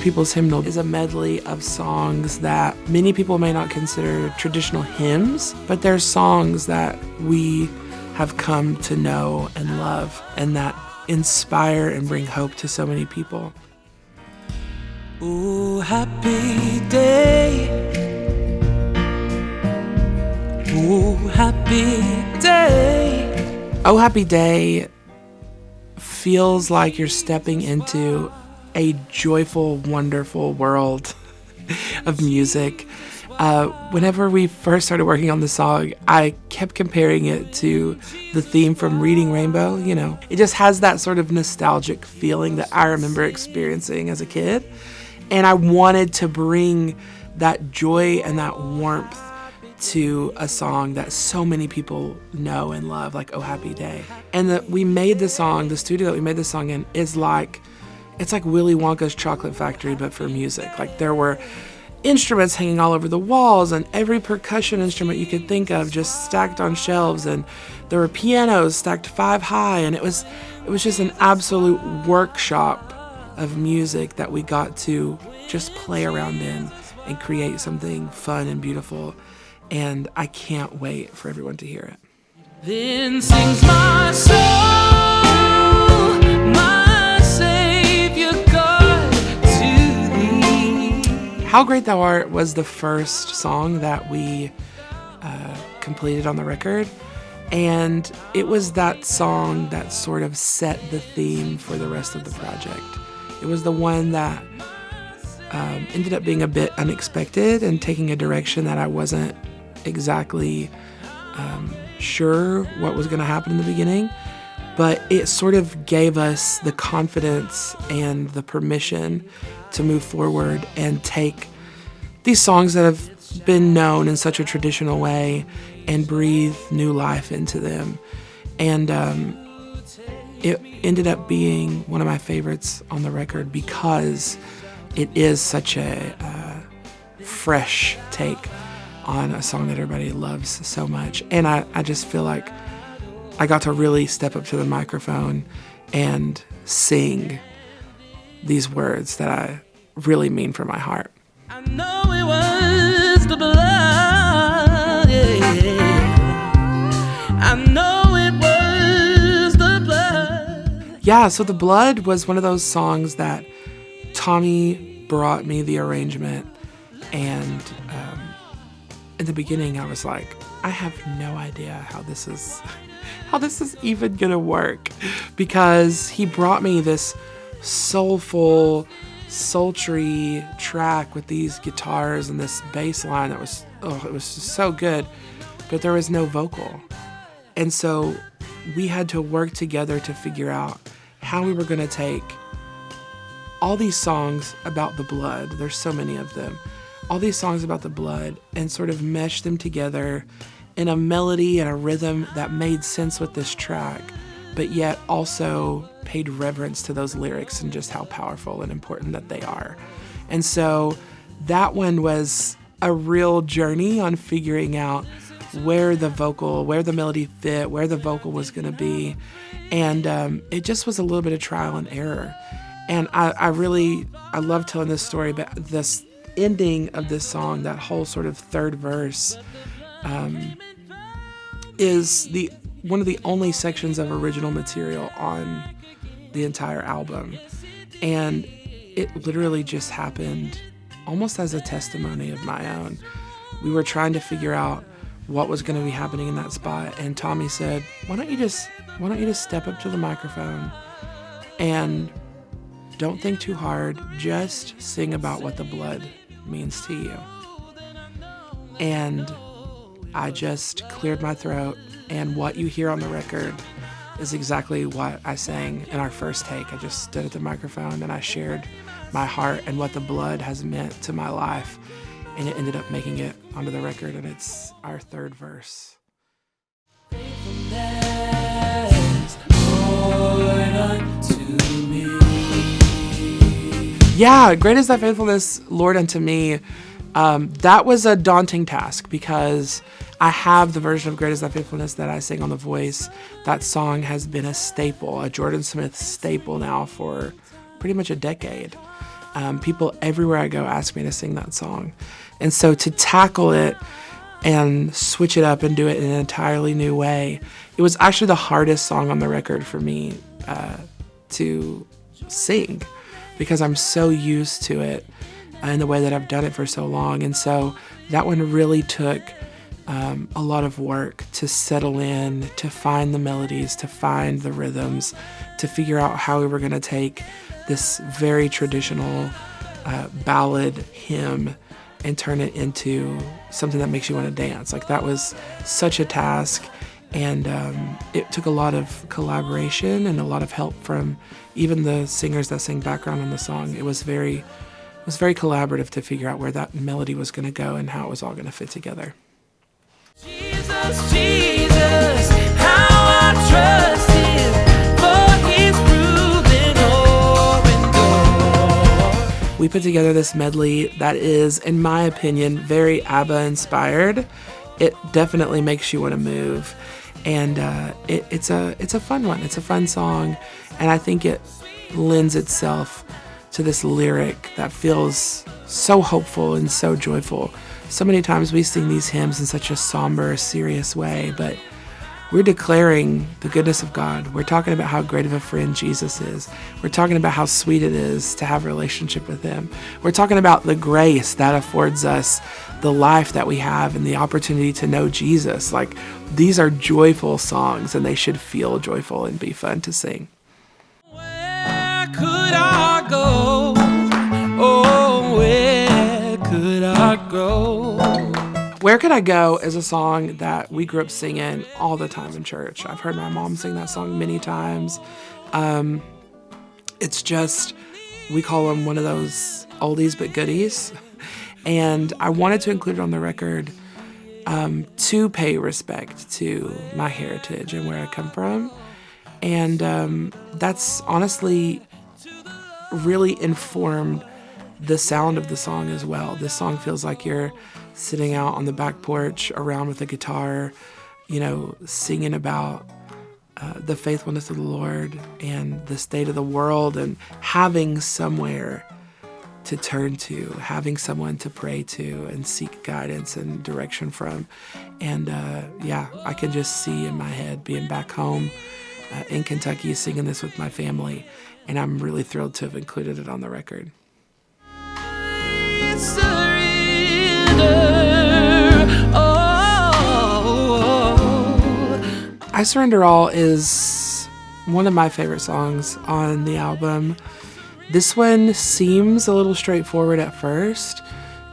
People's Hymnal is a medley of songs that many people may not consider traditional hymns, but they're songs that we have come to know and love and that inspire and bring hope to so many people. Oh, happy day. Oh, happy day. Oh, happy day feels like you're stepping into a joyful, wonderful world of music. Whenever we first started working on the song, I kept comparing it to the theme from Reading Rainbow. You know, it just has that sort of nostalgic feeling that I remember experiencing as a kid. And I wanted to bring that joy and that warmth to a song that so many people know and love, like Oh Happy Day. And that we made the song, the studio that we made the song in is like, it's like Willy Wonka's chocolate factory, but for music. Like there were instruments hanging all over the walls and every percussion instrument you could think of just stacked on shelves, and there were pianos stacked 5 high, and it was just an absolute workshop of music that we got to just play around in and create something fun and beautiful. And I can't wait for everyone to hear it. Then sings my soul, my Savior God, to thee. How Great Thou Art was the first song that we completed on the record. And it was that song that sort of set the theme for the rest of the project. It was the one that ended up being a bit unexpected and taking a direction that I wasn't exactly sure what was going to happen in the beginning, but it sort of gave us the confidence and the permission to move forward and take these songs that have been known in such a traditional way and breathe new life into them. And it ended up being one of my favorites on the record because it is such a fresh take on a song that everybody loves so much. And I just feel like I got to really step up to the microphone and sing these words that I really mean from my heart. I know it was the blood, yeah. I know it was the blood. Yeah, so The Blood was one of those songs that Tommy brought me the arrangement, and in the beginning I was like, I have no idea how this is even gonna work, because he brought me this soulful, sultry track with these guitars and this bass line that was, it was just so good, but there was no vocal. And so we had to work together to figure out how we were gonna take all these songs about the blood, there's so many of them, all these songs about the blood, and sort of mesh them together in a melody and a rhythm that made sense with this track, but yet also paid reverence to those lyrics and just how powerful and important that they are. And so that one was a real journey on figuring out where the melody fit, where the vocal was going to be. And it just was a little bit of trial and error. And I love telling this story, but this ending of this song, that whole sort of third verse, is one of the only sections of original material on the entire album. And it literally just happened almost as a testimony of my own. We were trying to figure out what was going to be happening in that spot, and Tommy said, why don't you just step up to the microphone and don't think too hard, just sing about what the blood means to you. And I just cleared my throat, and what you hear on the record is exactly what I sang in our first take. I just stood at the microphone and I shared my heart and what the blood has meant to my life, and it ended up making it onto the record, and it's our third verse. Yeah, great is thy faithfulness, Lord, unto me. That was a daunting task because I have the version of Great is Thy Faithfulness that I sing on The Voice. That song has been a staple, a Jordan Smith staple now for pretty much a decade. People everywhere I go ask me to sing that song. And so to tackle it and switch it up and do it in an entirely new way, it was actually the hardest song on the record for me to sing, because I'm so used to it in the way that I've done it for so long. And so that one really took a lot of work to settle in, to find the melodies, to find the rhythms, to figure out how we were going to take this very traditional ballad hymn and turn it into something that makes you want to dance. Like, that was such a task, and it took a lot of collaboration and a lot of help from even the singers that sang background on the song. It was very collaborative to figure out where that melody was going to go and how it was all going to fit together. Jesus, Jesus, how I trust him, for he's proven o'er and o'er. We put together this medley that is, in my opinion, very ABBA inspired. It definitely makes you want to move, and it's a fun one. It's a fun song, and I think it lends itself to this lyric that feels so hopeful and so joyful. So many times we sing these hymns in such a somber, serious way, but we're declaring the goodness of God. We're talking about how great of a friend Jesus is. We're talking about how sweet it is to have a relationship with him. We're talking about the grace that affords us the life that we have and the opportunity to know Jesus. Like, these are joyful songs, and they should feel joyful and be fun to sing. Where could I go? Oh, where could I go? Where Could I Go is a song that we grew up singing all the time in church. I've heard my mom sing that song many times. It's just, we call them one of those oldies but goodies. And I wanted to include it on the record to pay respect to my heritage and where I come from. And that's honestly really informed the sound of the song as well. This song feels like you're sitting out on the back porch around with a guitar, singing about the faithfulness of the Lord and the state of the world, and having somewhere to turn to, having someone to pray to and seek guidance and direction from. And I can just see in my head being back home in Kentucky singing this with my family, and I'm really thrilled to have included it on the record. I Surrender All is one of my favorite songs on the album. This one seems a little straightforward at first.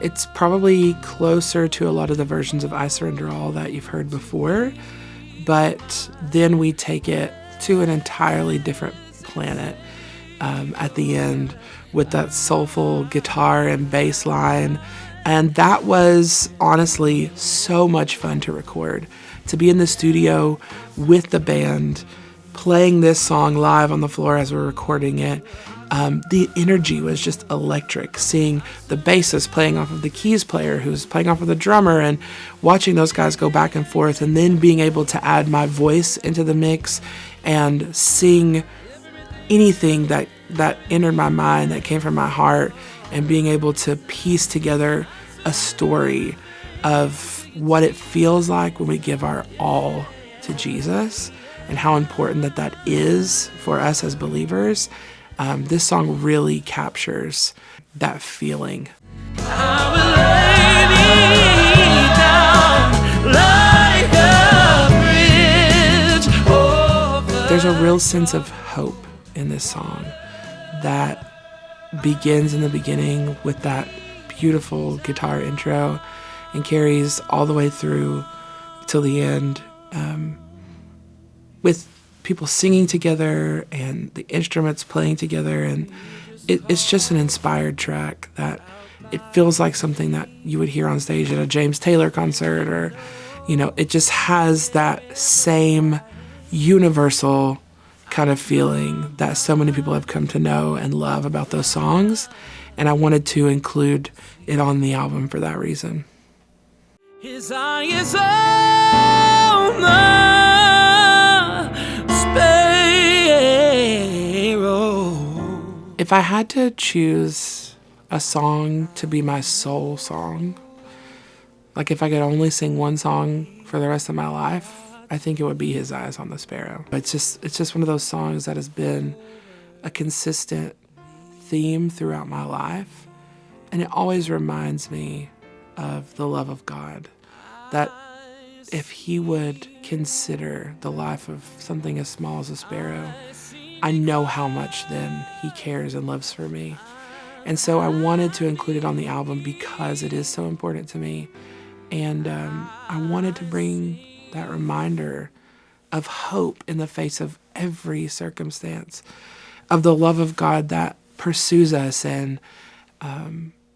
It's probably closer to a lot of the versions of I Surrender All that you've heard before, but then we take it to an entirely different planet at the end with that soulful guitar and bass line. And that was honestly so much fun to record. To be in the studio with the band, playing this song live on the floor as we're recording it. The energy was just electric. Seeing the bassist playing off of the keys player who's playing off of the drummer, and watching those guys go back and forth, and then being able to add my voice into the mix and sing anything that entered my mind, that came from my heart, and being able to piece together a story of what it feels like when we give our all to Jesus and how important that is for us as believers. This song really captures that feeling. I will lay me down like a bridge over. There's a real sense of hope in this song that begins in the beginning with that beautiful guitar intro and carries all the way through till the end, with people singing together and the instruments playing together. And it's just an inspired track that it feels like something that you would hear on stage at a James Taylor concert, or, it just has that same universal kind of feeling that so many people have come to know and love about those songs. And I wanted to include it on the album for that reason. His eye is on the sparrow. If I had to choose a song to be my soul song. Like if I could only sing one song for the rest of my life, I think it would be His Eyes on the Sparrow. It's just one of those songs that has been a consistent theme throughout my life. And it always reminds me of the love of God. That if He would consider the life of something as small as a sparrow, I know how much then He cares and loves for me. And so I wanted to include it on the album because it is so important to me. And I wanted to bring that reminder of hope in the face of every circumstance, of the love of God that pursues us and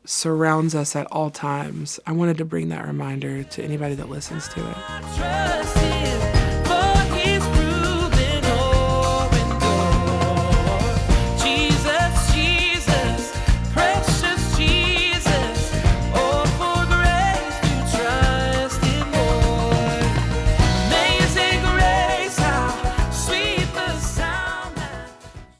surrounds us at all times. I wanted to bring that reminder to anybody that listens to it. Trust Him.